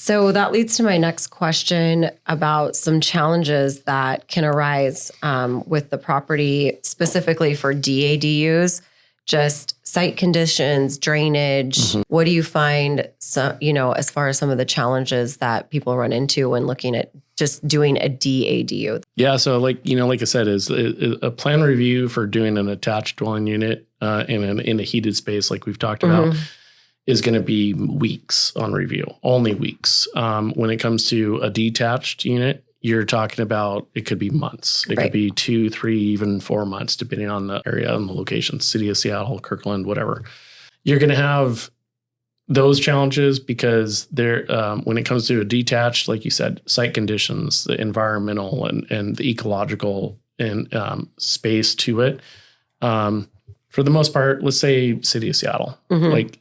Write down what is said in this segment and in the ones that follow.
So that leads to my next question about some challenges that can arise with the property, specifically for DADUs, just site conditions, drainage. Mm-hmm. What do you find, as far as some of the challenges that people run into when looking at just doing a DADU? Yeah. So like I said, is a plan review for doing an attached dwelling unit in a heated space like we've talked about is going to be weeks on review, only weeks. When it comes to a detached unit, you're talking about, it could be months. It could be 2, 3, even 4 months, depending on the area and the location, city of Seattle, Kirkland, whatever. You're going to have those challenges because when it comes to a detached, like you said, site conditions, the environmental and the ecological and space to it. For the most part, let's say city of Seattle, like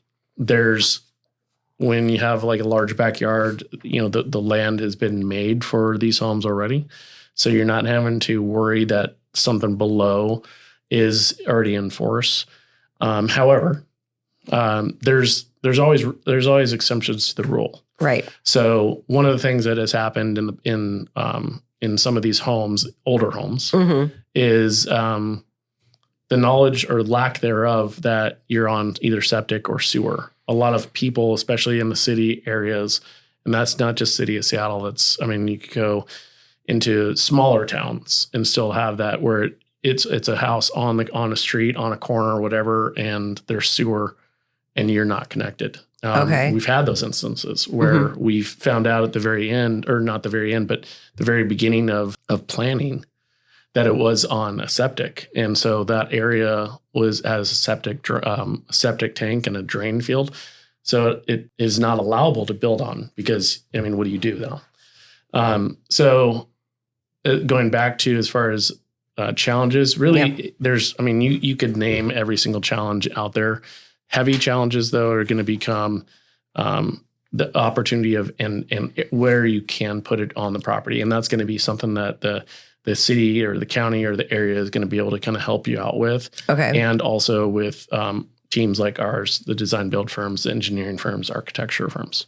when you have like a large backyard, the land has been made for these homes already. So you're not having to worry that something below is already in force. However, there's always exceptions to the rule. Right. So one of the things that has happened in some of these homes, older homes, is the knowledge or lack thereof that you're on either septic or sewer. A lot of people, especially in the city areas, and that's not just city of Seattle. You could go into smaller towns and still have that where it's a house on a street, on a corner or whatever, and there's sewer and you're not connected. We've had those instances where we've found out at the very end, or not the very end, but the very beginning of planning, that it was on a septic. And so that area has a septic tank and a drain field. So it is not allowable to build on because, what do you do though? Going back to as far as challenges, really, you could name every single challenge out there. Heavy challenges, though, are going to become the opportunity of and where you can put it on the property. And that's going to be something that the city or the county or the area is going to be able to kind of help you out with. Okay. And also with teams like ours, the design build firms, the engineering firms, architecture firms.